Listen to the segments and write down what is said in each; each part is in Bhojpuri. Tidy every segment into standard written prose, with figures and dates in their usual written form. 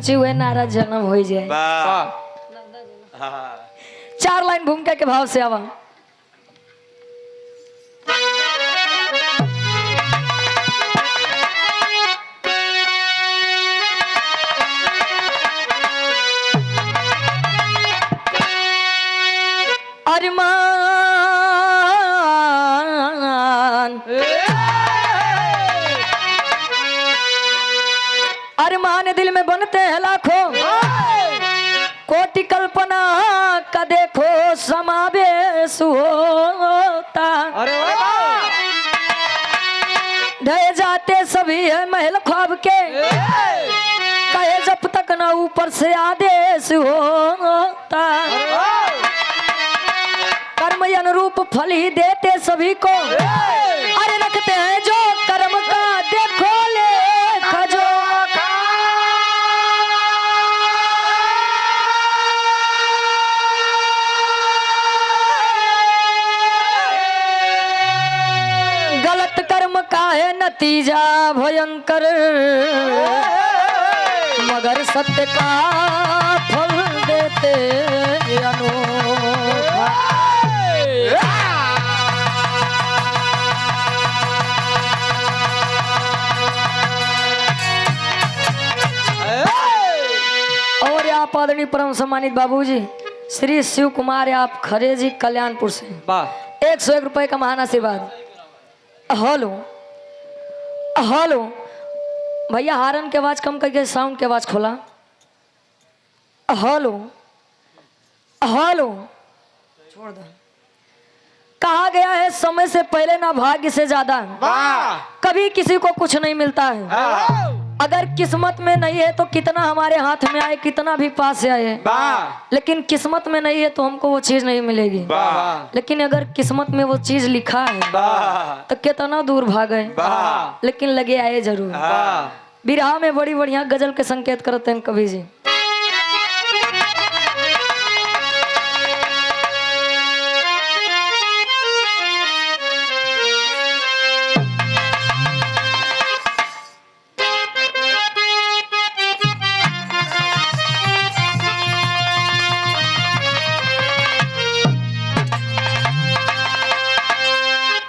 सोची हुए नारा जन्म हो जाए। 4 लाइन भूमिका के भाव से आवा। अरमान दिल में बनते हैं लाखों, कोटि कल्पना का देखो समावेश होता। ढह जाते सभी है महल ख्वाब के, कहे जब तक न ऊपर से आदेश होता। कर्म अनुरूप फल ही देते सभी को, अरे रखते हैं जो कर्म का देखो लेखा जो। गलत कर्म का है नतीजा भयंकर, मगर सत्य का फल देते अनोखा। और आप आदरणीय परम सम्मानित बाबूजी श्री शिव कुमार आप खरे जी कल्याणपुर से 101 रुपए का महान आशीर्वाद। हेलो हेलो भैया, हारन की आवाज कम करके साउंड की आवाज खोला। हेलो हेलो छोड़ दो। कहा गया है समय से पहले ना भाग्य से ज्यादा, कभी किसी को कुछ नहीं मिलता है। अगर किस्मत में नहीं है तो कितना हमारे हाथ में आए, कितना भी पास से आए, लेकिन किस्मत में नहीं है तो हमको वो चीज नहीं मिलेगी। लेकिन अगर किस्मत में वो चीज लिखा है तो कितना दूर भागे, लेकिन लगे आए जरूर। बिरहा में बड़ी बढ़िया गजल के संकेत करते हैं कवि जी।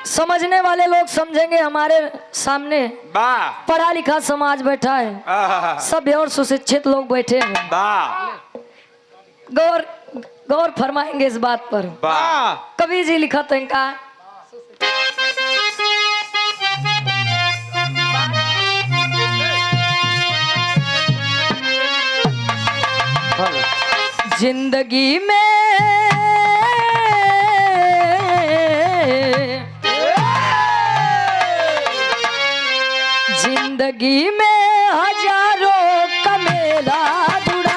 समझने वाले लोग समझेंगे, हमारे सामने पढ़ा लिखा समाज बैठा है, सभ्य और सुशिक्षित लोग बैठे हैं, गौर फरमाएंगे इस बात पर। कवि जी लिखा था इनका, जिंदगी में जिंदगी में हजारों का मेला जुड़ा,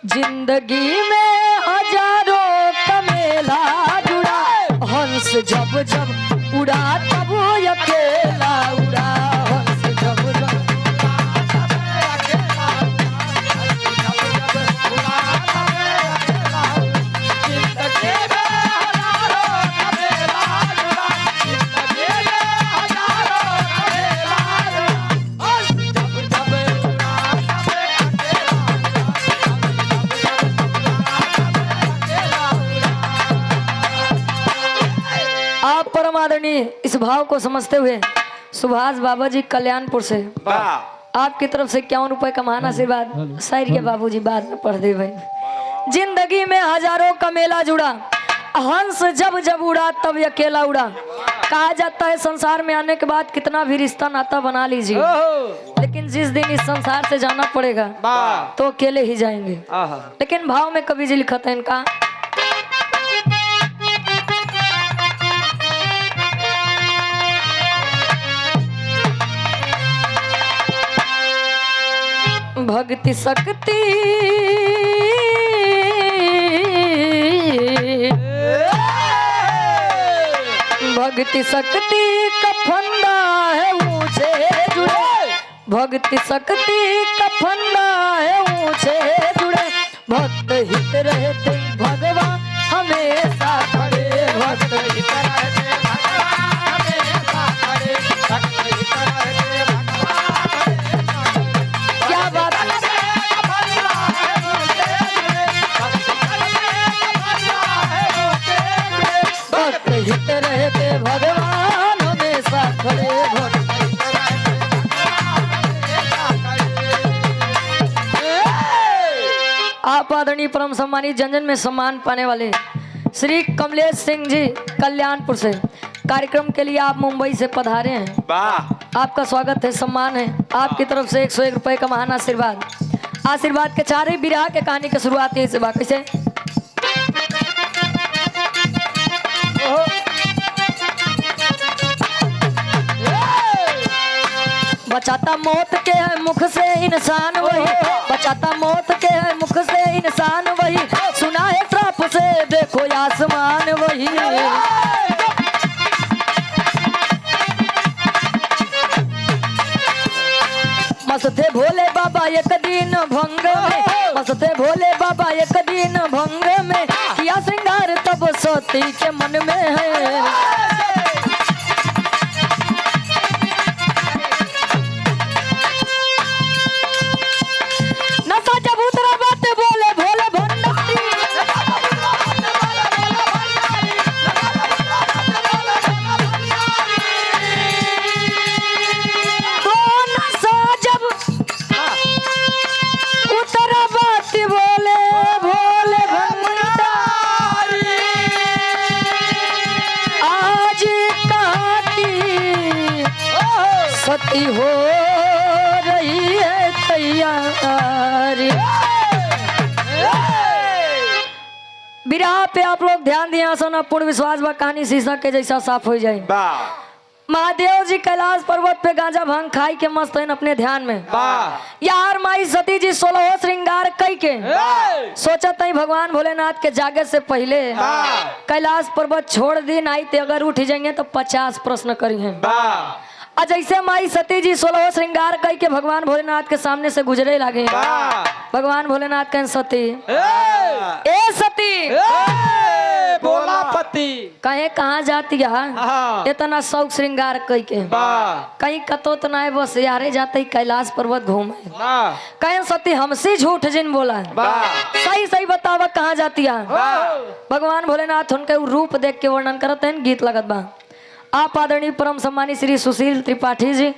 जिंदगी में हजारों का मेला जुड़ा। हंस जब जब उड़ा तब अकेला उड़ा, हंस जब जब आदरणीय इस भाव को समझते हुए सुभाष बाबा जी कल्याणपुर से आपकी तरफ से 51 रुपए का महान आशीर्वाद। शायर के बाबूजी बाद में पढ़ दे भाई। जिंदगी में हजारों का मेला जुड़ा, हंस जब जब उड़ा तब अकेला उड़ा। कहा जाता है संसार में आने के बाद कितना भी रिश्ता नाता बना लीजिए, लेकिन जिस दिन इस संसार से जाना पड़ेगा तो अकेले ही जाएंगे। लेकिन भाव में कवि जी लिखा था इनका, भक्ति शक्ति भक्ति शक्ति का फंदा है ऊंचे जुड़े, भक्ति शक्ति का फंदा है ऊंचे जुड़े। भक्त हित रहते भगवान हमेशा खड़े, भक्त हित रहते भगवान हमेशा खड़े, भक्त हित रहते भगवान। क्या बात है। हित रहे के भगवान हमेशा खड़े भक्त आप आदरणीय परम सम्मानित जन में सम्मान पाने वाले श्री कमलेश सिंह जी कल्याणपुर से कार्यक्रम के लिए आप मुंबई से पधारे हैं। आपका स्वागत है, सम्मान है। आपकी तरफ से 101 रुपए का महान आशीर्वाद। आशीर्वाद के चार ही विरह के कहानी की शुरुआत है। बाकी से बचाता मौत के है मुख से इंसान वही, बचाता मौत के है मुख से इंसान वही, सुना है श्राप से देखो आसमान वही। मस्त थे भोले बाबा एक दिन भंग में, मस्त थे भोले बाबा एक दिन भंग में, किया श्रृंगार तब सती के मन में है। सती हो रही है तैयारी। विराह पे आप लोग ध्यान दिया सोना पूर्ण विश्वास बा कहानी शीशा के जैसा साफ हो जाए। महादेव जी कैलाश पर्वत पे गांजा भांग खाई के मस्त है अपने ध्यान में। यार माई सती जी 16 श्रृंगार कई के सोचा तई भगवान भोलेनाथ के जागे से पहले कैलाश पर्वत छोड़ दी नहीं थे, अगर उठ जाएंगे तो 50 प्रश्न करी हैं। जैसे माई सती जी 16 श्रृंगार कई के भगवान भोलेनाथ के सामने से गुजरे लगे। भगवान भोलेनाथ कहें सती ए सती बोला पति कहे कहाँ जाती है इतना शौक श्रृंगार कई के कहीं कतो तो ना बस यारे जाते कैलाश पर्वत घूमे। कहे सती हमसे झूठ जिन बोला सही सही बतावा कहाँ जाती है। भगवान भोलेनाथ उनके रूप देख के वर्णन करते हैं, गीत लगत बा। आप आदरणीय परम सम्मानी श्री सुशील त्रिपाठी जी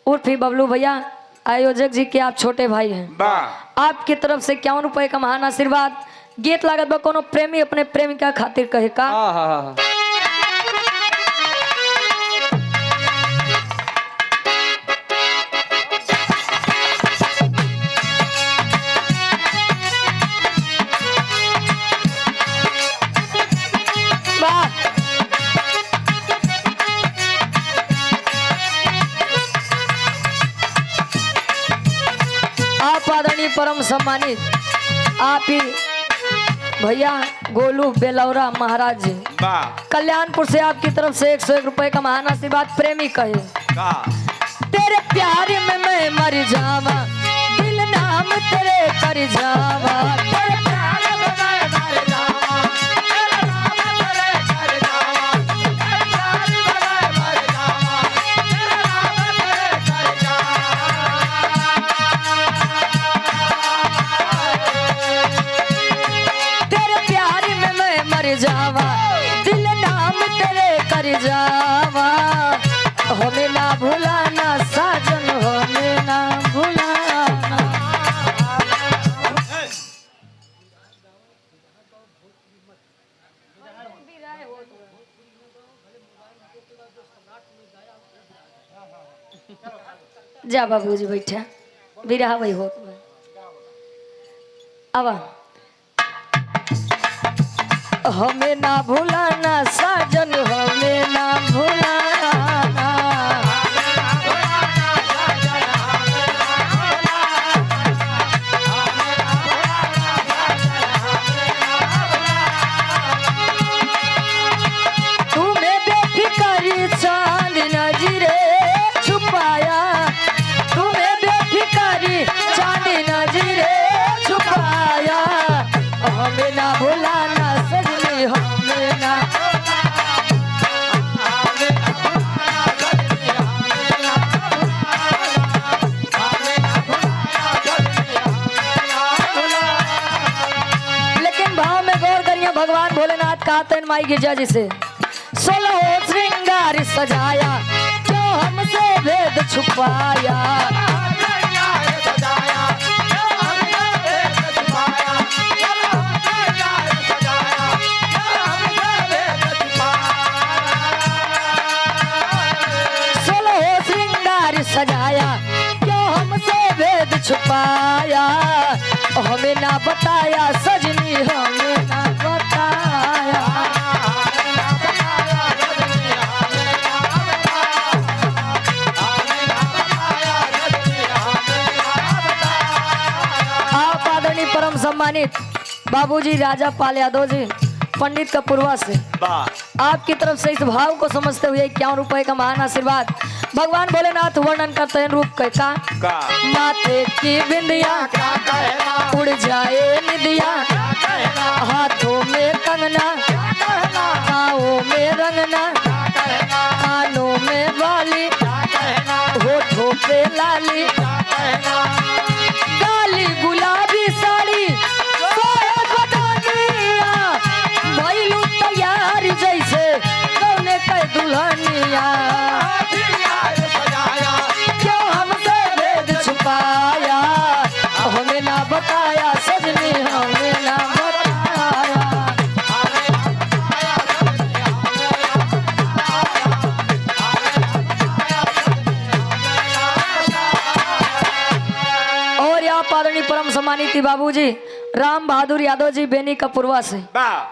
उर्फी बबलू भैया आयोजक जी के आप छोटे भाई हैं। आपकी तरफ से 51 रुपए का महान आशीर्वाद। गीत लागत बा कोनो प्रेमी अपने प्रेमिका खातिर कहे का। आप आदरणीय परम सम्मानित आप ही भैया गोलू बेलौरा महाराज जी कल्याणपुर से आपकी तरफ से 101 रुपए का महान आशीर्वाद। प्रेमी कहे तेरे प्यार में मैं मर जावा, दिल नाम तेरे कर जावा, तेरे प्यार में मैं मर जावा, दिल नाम तेरे कर जावा, तेरे प्यार में मैं मर जावा, दिल नाम तेरे कर जावा। तेरे प्यार में मैं मर जावा, दिल नाम तेरे कर जावा, हमें ना भुलाना साजन, हमें ना भुलाना। जा बाबूजी बैठा बिरहा वही हो अब हमें ना भुलाना साजन, हमें ना भुलाना। तुम्हें बेफिक्री चांद नजरे छुपाया, तुम्हें बेफिक्री चांद नजरे छुपाया, हमें ना भुलाना सजनी, हमें ना लेकिन भाव में गौर करिए भगवान भोलेनाथ कहते हैं माई गिरजा जी से 16 श्रृंगार सजाया, क्यों हमसे भेद छुपाया। सजाया, क्यों हमसे भेद छुपाया, हमें ना बताया सजनी, हमें ना बताया। आप आदरणीय परम सम्मानित बाबूजी राजा पाल यादव जी पंडित कपूरवा से आपकी तरफ से इस भाव को समझते हुए 51 रुपए का महान आशीर्वाद भगवान भोलेनाथ वर्णन करते हैं रूप का माथे की बिंदिया उड़ जाए निदिया, हाथों में कंगना, पाँवों में रंगना, कानों में बाली, होठों पे लाली, काली गुलाबी साड़ी, भइलू तैयार जैसे कौने के दुल्हनिया। क्यों हमसे भेद छुपाया, हमें ना बताया सजनी, हमें ना बताया। और यहाँ आदरणीय परम सम्मानित बाबूजी राम बहादुर यादव जी बेनी कपूरवा से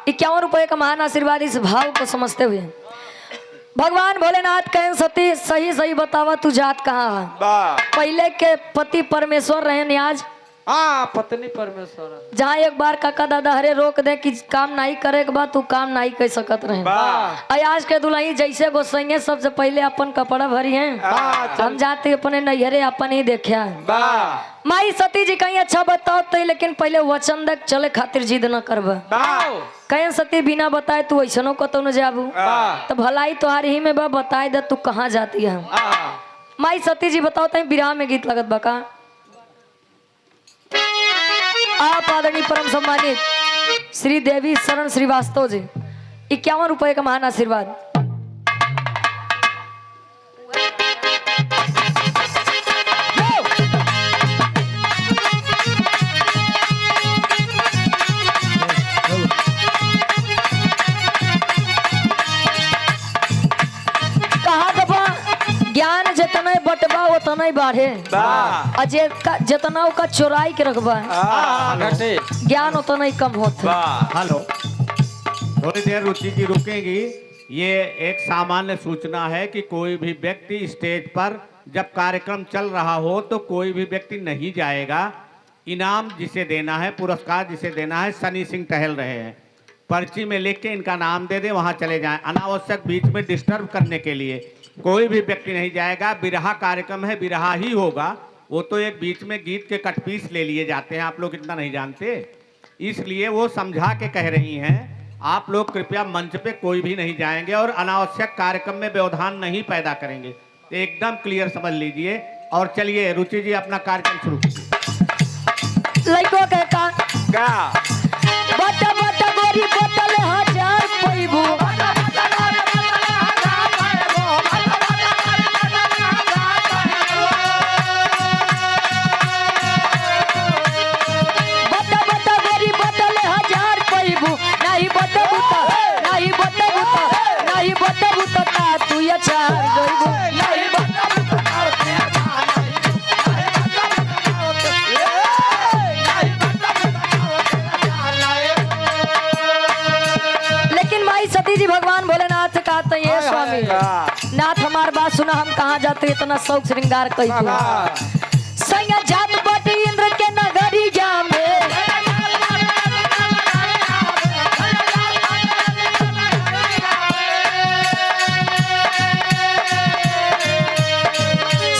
51 रुपए का महान आशीर्वाद इस भाव को समझते हुए भगवान भोलेनाथ कहें सती सही सही बतावा तू जात कहाँ है। पहले के पति परमेश्वर रहे न्याज, पत्नी परमेश्वर, जहाँ एक बार काका दादा हरे रोक दे कि काम नहीं करे के बाद तू काम नहीं कर सकत रहे। आज के दुल्ही जैसे गोसाइए सबसे पहले अपन कपड़ा भरी है, हम जाते अपने नैहरे अपन ही देखे है। माई सती जी कहीं अच्छा बताओ तो, लेकिन पहले वचन देख चले खातिर जिद न करब। कहीं सती बिना बताए तू ऐसनो कतो न जाबू, तो भलाई तुहार ही में बताए दे तू कहाँ जाती है। माई सती जी बताओ तो विराह में गीत लगत बका। आप आदरणीय परम सम्मानित श्री देवी शरण श्रीवास्तव जी 51 रुपए का महान आशीर्वाद। ज्ञान जितना बटबा उतना ही बढ़े, जितना का चोराई के रखबा ज्ञान उतना ही कम होता। हेलो, थोड़ी देर रुचि जी रुकेंगी। ये एक सामान्य सूचना है कि कोई भी व्यक्ति स्टेज पर जब कार्यक्रम चल रहा हो तो कोई भी व्यक्ति नहीं जाएगा। इनाम जिसे देना है, पुरस्कार जिसे देना है, सनी सिंह टहल रहे हैं, पर्ची में लिख के इनका नाम दे दे, वहां चले जाएं। अनावश्यक बीच में डिस्टर्ब करने के लिए कोई भी व्यक्ति नहीं जाएगा। बिरहा कार्यक्रम है, बिरहा ही होगा। वो तो एक बीच में गीत के कटपीस ले लिए जाते हैं, आप लोग इतना नहीं जानते, इसलिए वो समझा के कह रही हैं। आप लोग कृपया मंच पे कोई भी नहीं जाएंगे और अनावश्यक कार्यक्रम में व्यवधान नहीं पैदा करेंगे, एकदम क्लियर समझ लीजिए। और चलिए रुचि जी अपना कार्यक्रम शुरू कीजिए। लइको कहता बटा बटा गोरी बोतल हजार पैबू, लेकिन माई सती जी भगवान भोलेनाथ से कहते हैं ये स्वामी नाथ हमार बात सुना, हम कहाँ जाते इतना शौक श्रृंगार कही संग जात बटी इंद्र के नगरिया में,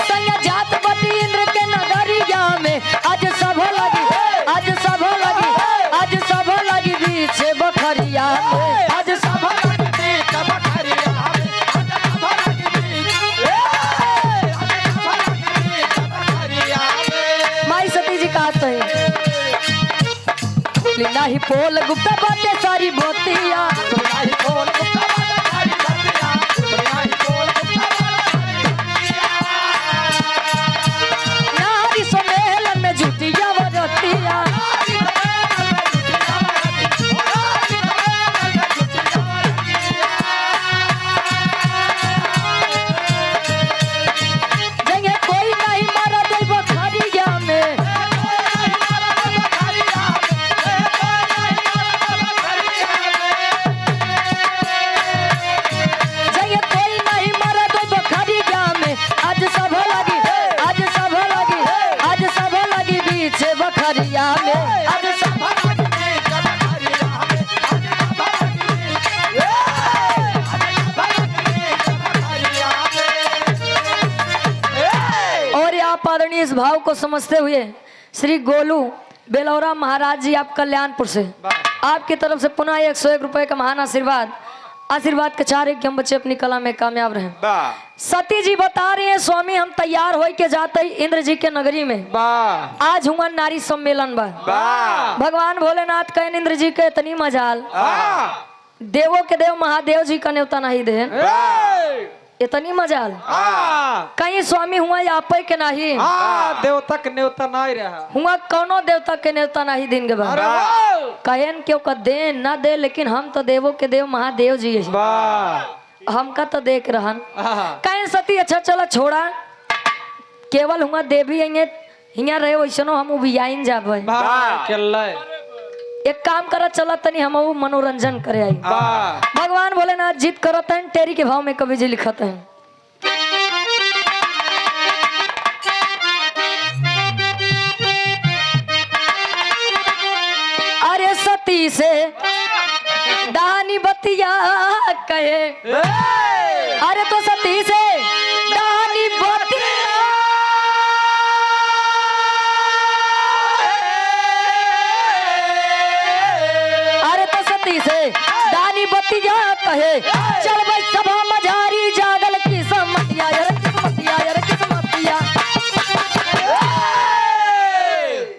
संग जात बटी इंद्र के नगरिया में, आज सब लगी, आज सब लगी, आज सब लगी बीच बखरिया में, आज सब लगी बीच बखरिया में। माई सती जी कहते हैं नहीं पोल गुप्ता बाटे सारी बोतिया, नहीं पोल गुप्ता बाटे सारी आदरणीय इस भाव को समझते हुए श्री गोलू बेलौरा महाराज जी आप कल्याणपुर से आपकी तरफ से पुनः 101 रुपए का महान आशीर्वाद के चाह रहे कि हम बच्चे अपनी कला में कामयाब रहें। सती जी बता रही हैं स्वामी हम तैयार हो के जाते ही इंद्र जी के नगरी में आज हुआ नारी सम्मेलन बा। भगवान भोलेनाथ कहे इंद्र जी के इतनी मजाल देवों के देव महादेव जी का न्योता नहीं दे इतनी मजाल कहीं स्वामी हुआ आप के नहीं देवता के न्योता नहीं रहा हुआ कौनो देवता के न्योता नहीं दिन के बाद कहन क्यों का दे ना दे लेकिन हम तो देवों के देव महादेव जी है हमका तो देख रहन कहीं सती अच्छा चला छोड़ा केवल हुआ देवी हिया रहे वैसनो हम उबियाइन जाब एक काम करा चला तनी हम मनोरंजन करे आई भगवान भोलेनाथ जीत करत हैं तेरी के भाव में कवि जी लिखत हैं। अरे सती से दानी बतिया कहे अरे तो सती से दानी बतिया से दानी बतिया कहे चल भाई सभा मजारी जागल की समतिया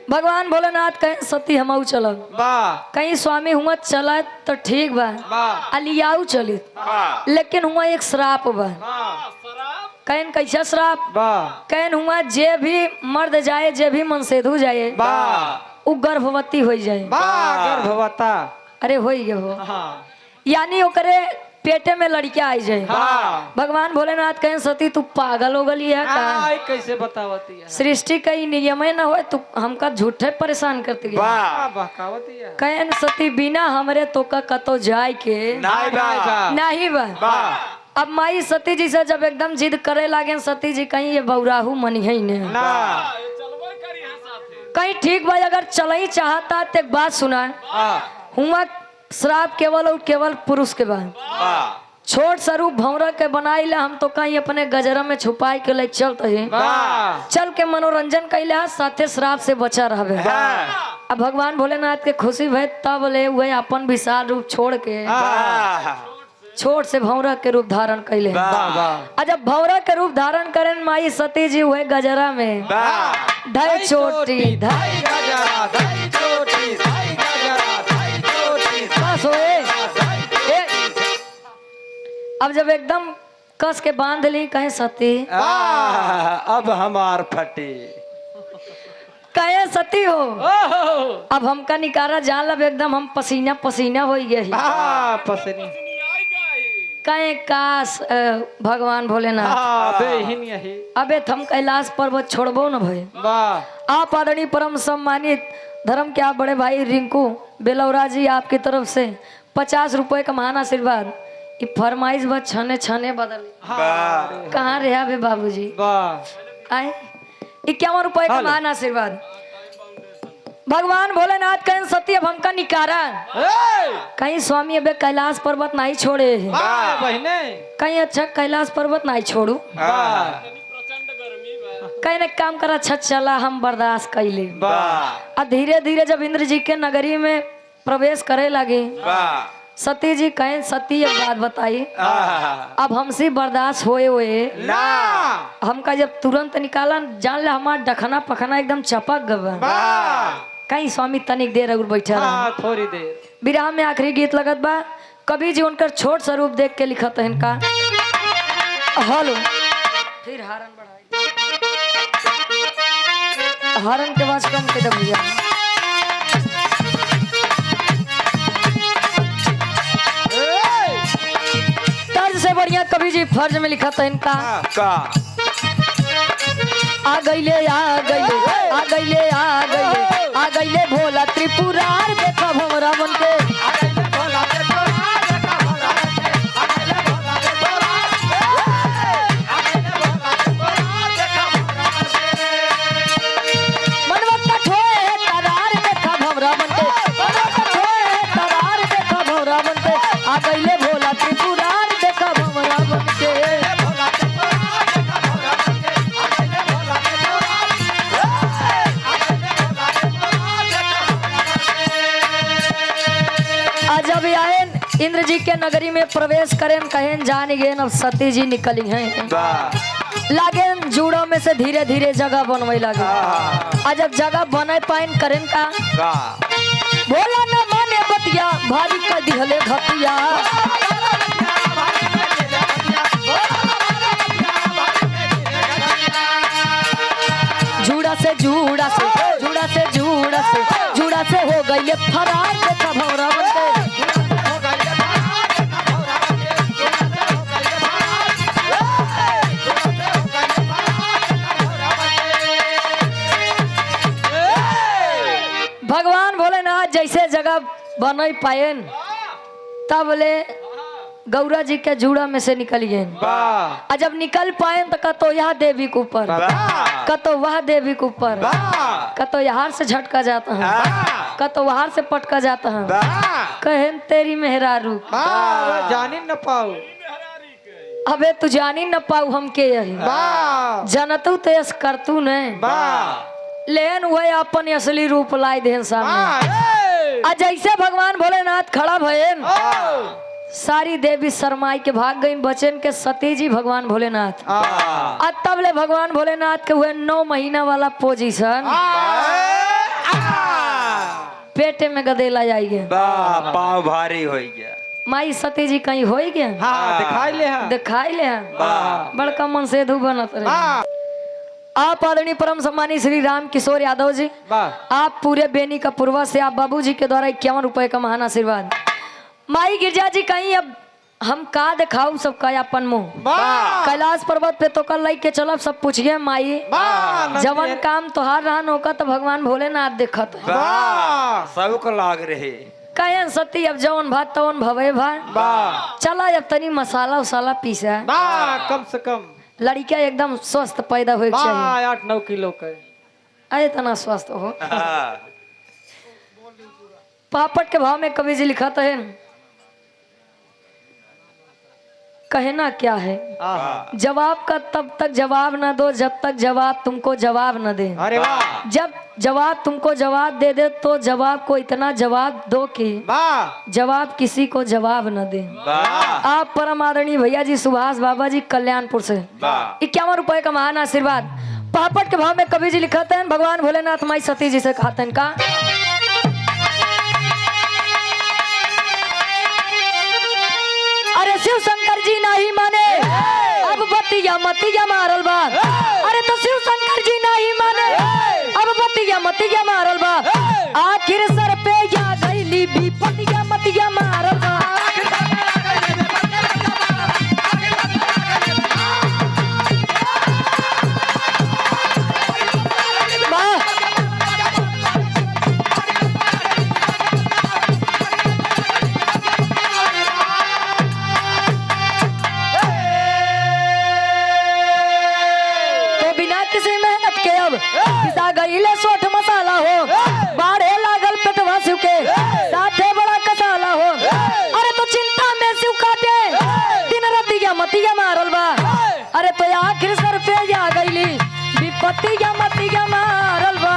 भगवान भोलेनाथ कहे सती हम चल कहीं स्वामी हुआ चला तो ठीक बा अलियाऊ चली लेकिन हुआ एक श्राप बा कहन कैसा श्राप कहन हुआ जे भी मर्द जाए जे भी मनसेधु जाए वो गर्भवती हो जाए गर्भवता अरे हो यानी ओकरे पेटे में लड़कियां आई जाए भगवान भोलेनाथ कहें सती तू पागल हो गली है का कैसे बतावती है सृष्टि का नियम ना हो तू हमका झूठे परेशान करती है कहें सती बिना हमरे तो का कतो जाए के नहीं बा अब माई सती जी से जब एकदम जिद करे लागे सती जी कहीं ये बौराहू मनी है कहीं ठीक भाई अगर चल ही चाहता तो एक बात सुना हुआ श्राप केवल और केवल पुरुष के बाद छोट स्वरूप भौरा के बनाई ले हम तो कहीं अपने गजरा में छुपाई के लिए चलते हैं चल के मनोरंजन कैले साथे श्राप से बचा रहे अब भगवान भोलेनाथ के खुशी भय तब ले हुए अपन विशाल रूप छोड़ के छोट से भौरा के रूप धारण कैले जब भौरा के रूप धारण करें माई सती जी हुए गजरा में धई चोटी धई अब जब एकदम कस के बांध ली कहे सती अब हमार फटे कहे सती हो अब हमका निकारा जान लब एकदम हम पसीना पसीना हो गए कहे काश भगवान भोलेनाथ अबे थम कैलाश पर्वत छोड़बो न भाई आप आदरणीय परम सम्मानित धर्म के आप बड़े भाई रिंकू बेलौरा जी आपकी तरफ से 50 रुपए का महान आशीर्वाद फरमाइश बस छने छने बदल कहाँ रहा बे बाबूजी आए 51 रुपए का महान आशीर्वाद भगवान भोलेनाथ कहें सती अब हमका निकारा कहीं स्वामी अबे कैलाश पर्वत नहीं छोड़े कहीं अच्छा कैलाश पर्वत नहीं छोड़ू कहीं न काम करा अच्छा चला हम बर्दाश्त कैले और धीरे धीरे जब इंद्र जी के नगरी में प्रवेश करे लगे सती जी कहें सती एक बात बताई अब हमसे बर्दाश्त होए हमका जब तुरंत निकाला जान ले हमारा डखना पखना एकदम चपक गवा कहीं स्वामी तनिक देर अगर बैठा थोड़ी देर विराम में आखिरी गीत लगत बा कवि जी उनकर छोट स्वरूप देख के लिखत है इनका हेलो फिर हारन बढ़ाई हारन के बाद कम के दबिया तर्ज से बढ़िया कवि जी फर्ज में लिखा था इनका आ गईले भोला त्रिपुरार देखा भंवरा बन के आज जब आए इंद्र जी के नगरी में प्रवेश करें कहें जान गए अब सती जी निकली हैं लागे जूड़ों में से धीरे धीरे जगह बनवे लगे। आज जब जगह बने पाइन करें का बोला न माने बतिया भारी कर दिहले घटिया। जुड़ा से हो गई फरार देखा भौरा बनते। भगवान भोलेनाथ जैसे जगह बन पाए तब ले गौरा जी के जूड़ा में से निकल गए। और जब निकल पाए तो कतो यह देवी के ऊपर कतो वह देवी के ऊपर कतो यहाँ से झटका जाता है कतो वहां से पटका जाता है। कहे तेरी मेहरारू जानी न पाऊ अबे तू जानी न पाऊ हम के यही जनतू तेस करतू ने लेन वह अपन असली रूप लाई दे सामने। आज जैसे भगवान भोलेनाथ खड़ा भये सारी देवी शरमाई के भाग गई बचन के सती जी भगवान भोलेनाथ। आज तब ले भगवान भोलेनाथ के हुए 9 महीना वाला पोजीशन पेटे में गदेला जाई गया पाँव भारी हो गया। माई सती जी कहीं हो गया दिखाई ले बड़का मन से धू बनत रहे। आप आदरणीय परम सम्मानी श्री राम किशोर यादव जी आप पूरे बेनी का पूर्वा से आप बाबू जी के द्वारा 51 रुपए का महान आशीर्वाद। माई गिरजा जी कहीं अब हम का दिखाऊ सबका अपन मुंह कैलाश पर्वत पे तो कल के चलब सब पूछिए माई जवन काम तोहार रहन होका तो भगवान भोलेनाथ देखत सबको लाग रहे कहे सती अब जवन भात तवन भवे भाई चला अब तनी मसाला उसाला पीसा कम से कम लड़किया एकदम स्वस्थ पैदा हो चाहिए 8-9 किलो के अरे तना स्वस्थ हो। पापड़ के भाव में कवि जी लिखा है कहना क्या है जवाब का तब तक जवाब न दो जब तक जवाब तुमको जवाब न दे। अरे वाह जब जवाब तुमको जवाब दे दे तो जवाब को इतना जवाब दो कि जवाब किसी को जवाब न दे। आप परम आदरणीय भैया जी सुभाष बाबा जी कल्याणपुर से 51 रुपए का महान आशीर्वाद। पापड़ के भाव में कवि जी लिखाते हैं भगवान भोलेनाथ माई सती जी से कहते हैं का अरे शिव शंकर जी नहीं माने अब बतिया मतिया मारल बा। अरे तो शिव शंकर जी नहीं माने अब बतिया मतिया मारल बा। आखिर सर पे या गईली भी पतिया मतिया मारल बा। गईले सोठ मसाला हो बाढ़े लागल पेटवा शिव के साथे बड़ा कसाला हो। अरे तो चिंता में शिव काटे दिन रतिया मतिया मारल बा। अरे तो आखिर सर पे आ गईली विपत्तिया मतिया मारल बा।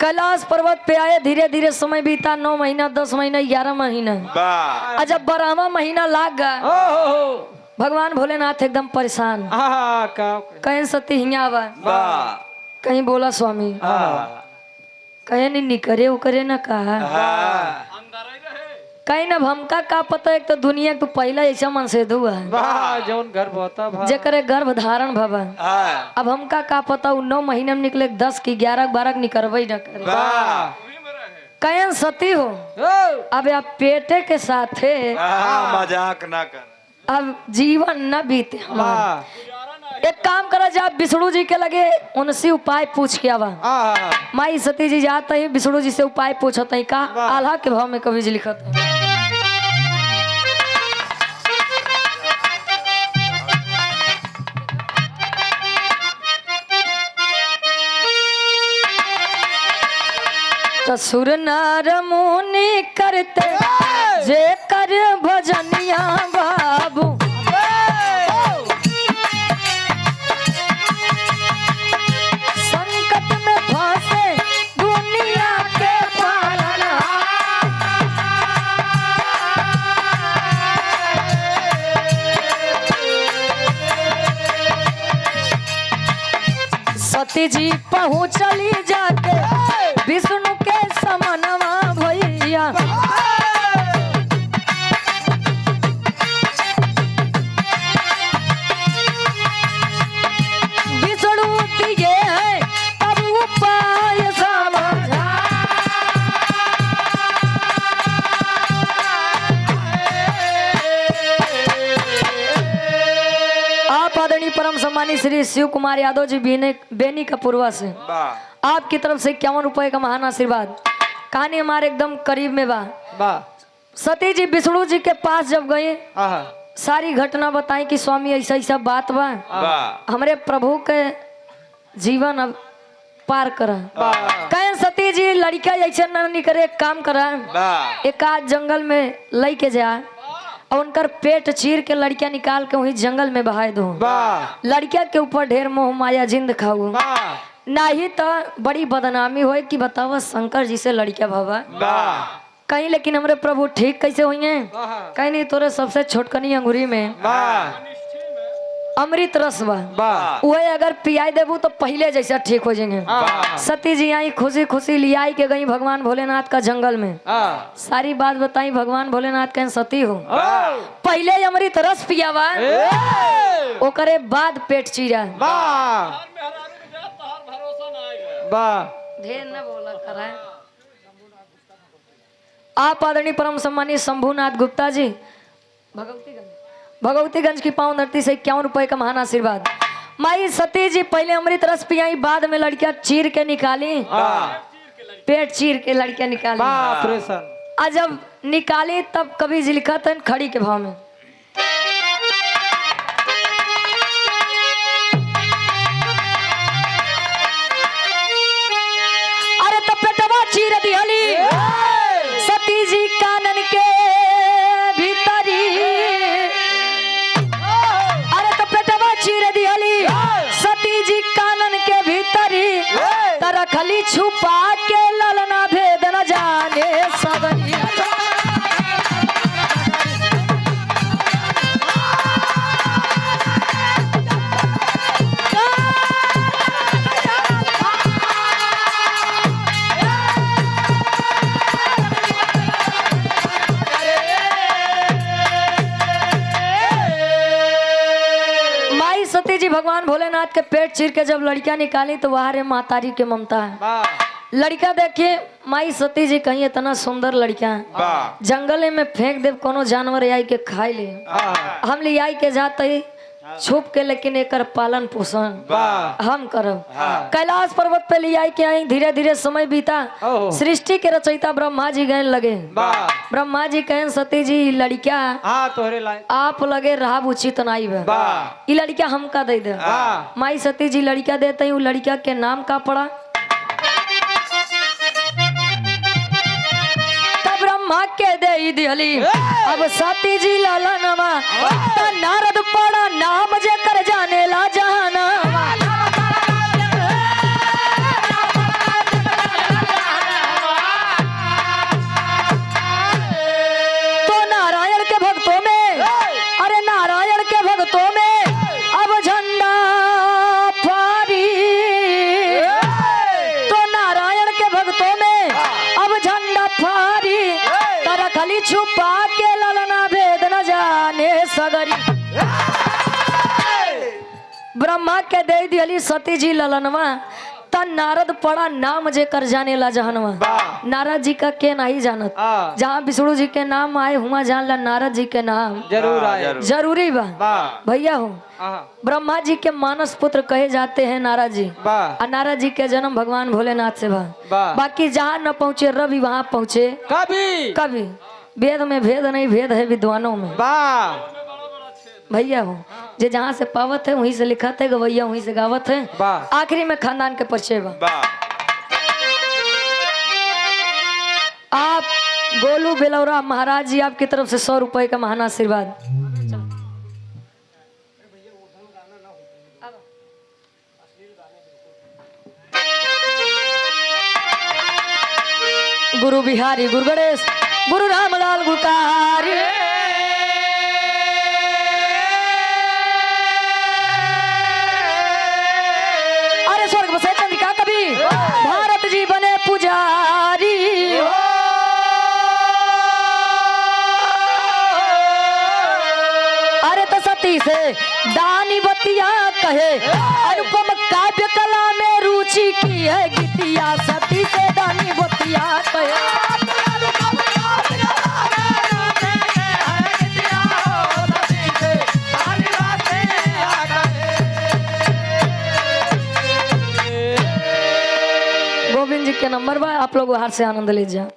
कैलाश पर्वत पे आए धीरे धीरे समय बीता 9 महीना 10 महीना 11 महीना जब 12वां महीना लाग गया भगवान भोलेनाथ एकदम परेशान कहीं सती हिया कहीं बोला स्वामी कहीं नहीं निकरे उकरे न कहा कहीं न हमका का पता एक तो दुनिया तो पहला ऐसा मन से दुआ जौन गर्भ होता जेकरे गर्भ धारण भवा अब हमका का पता 9 महीने में निकले 10 की 11 12 निकलबे न करे कहीं सती हो अब आप पेटे के साथ मजाक ना कर अब जीवन न बीते हमारा। एक काम करा जा विष्णु जी के लगे उनसे उपाय पूछ के आवा। माई सती जी जाते ही विष्णु जी से उपाय पूछते ही का आल्हा के भाव में कवि जी लिखत तो सुर नर मुनि करते जे कर भजनिया बाबू संकट में फंसे दुनिया के पालनहार। सती जी पहुँचली जाके विष्णु के समनवा भैया। विष्णु दिए है तब उपाय समझा। आप आदरणीय परम सम्मानित श्री शिव कुमार यादव जी बेनी का पूर्वा से वाह आपकी तरफ से 51 रुपए का महान आशीर्वाद। कहानी हमारे एकदम करीब में बा। वाह सती जी विष्णु जी के पास जब गए आहा सारी घटना बताई कि स्वामी ऐसा ऐसा बात बा, वाह हमरे प्रभु के जीवन अब पार करा। कहें सती जी लड़का ऐसे न निकले काम करा, वाह एक आध जंगल में लई के जा और उनकर पेट चीर के लड़कियां निकाल के वही जंगल में बहाय दो। वाह लड़किया के ऊपर ढेर मोह माया जिंद खाऊ, वाह नहीं तो बड़ी बदनामी होए कि बतावा शंकर जी से लड़किया भवा वाह कहीं। लेकिन हमरे प्रभु ठीक कैसे हुई हैं? वाह कहीं नहीं, तोरे सबसे छोटकनी अंगूरी में वाह अमृत रस बा, वाह वही अगर पियाई देबू तो पहले जैसा ठीक हो जाएंगे। वाह सती जी आई खुशी खुशी लियाई के गई भगवान भोलेनाथ का जंगल में। सारी बात बताई भगवान भोलेनाथ कहें सती हो पहले अमृत रस पियावा ओकरे बाद पेट चीरा। वाह वाह ढेर न बोला करा। आप आदरणीय परम सम्मानित शंभुनाथ गुप्ता जी भगवतीगंज की पावन धरती से 51 रुपए का महान आशीर्वाद। माई सती जी पहले अमृत रस पियाई बाद में लड़कियां चीर के निकाली, पेट चीर के लड़कियां निकाली। ऑपरेशन और जब निकाली तब कभी जी लिखा था खड़ी के भाव में। अरे तो पेटवा चीर दिहली सती जी कानन के भीतरी। अरे तो पेटवा चीर दिहली सती जी कानन के भीतरी। तरखली छुपा के ललना भेद न जाने सबरी। माई सती जी भगवान भोलेनाथ के पेट चीर के जब लड़कियां निकाली तो वहां रे मातारी के ममता है। वाह लड़का देखिए माई सती जी कहीं इतना सुंदर लड़का वाह जंगले में फेंक देव कोनो जानवर आई के खाई ले। हम ले आई के जाते ही छुप के, लेकिन एक पालन पोषण वाह हम करब। कैलाश पर्वत पे ले आई के आई, धीरे धीरे समय बीता। ओहो। सृष्टि के रचयिता ब्रह्मा जी गए लगे। वाह ब्रह्मा जी कहें सती जी लड़का हाँ तोहरे लायक आप लगे रहा उचित नाई है, वाह ये लड़का हमका दे दे। वाह माई सती जी लड़का देते हैं, लड़का के नाम का पड़ा तब ब्रह्मा के दे दिहली। अब सती जी लालनवा त नारद पड़ा नाम जे कर जाने ला जहाना। तो नारायण के भक्तों में, अरे नारायण के भक्तों में अब झंडा फारी। तो नारायण के भक्तों में अब झंडा फारी। तरखली छुपा के ललना भेद न जाने सगरी। ब्रह्मा के दे दियली सती जी ललनवा त नारद पड़ा नाम जे कर जाने ला जहनवा। वाह। नारद जी का के नहीं जानत, जहाँ विष्णु जी के नाम आए हुआ जान ला नारद जी के नाम जरूर आए जरूरी बा। वाह भैया हो आहा, ब्रह्मा जी के मानस पुत्र कहे जाते हैं नारद जी। वाह और नारद जी के जन्म भगवान भोलेनाथ से बा। वाह बाकी जहाँ न पहुँचे रवि वहाँ पहुँचे कभी कभी। वेद में भेद नहीं, भेद है विद्वानों में। वाह भैया हो जे जहाँ से पावत है वहीं से लिखत है, गवैया वहीं से गावत है। वाह आखिरी में खानदान के परिचय बा। वाह आप गोलू बेलौरा महाराज जी आपकी तरफ से 100 रुपए का महान आशीर्वाद। गुरु बिहारी गुरु गणेश गुरु रामलाल गुरकारी। अरे स्वर्ग बसे सती से दानी बतिया कहे, अनुपम काव्य कला में रुचि की है गीतिया, सती से दानी बतिया कहे। गोविंद जी के नंबर बा, आप लोग बाहर से आनंद लीजिए।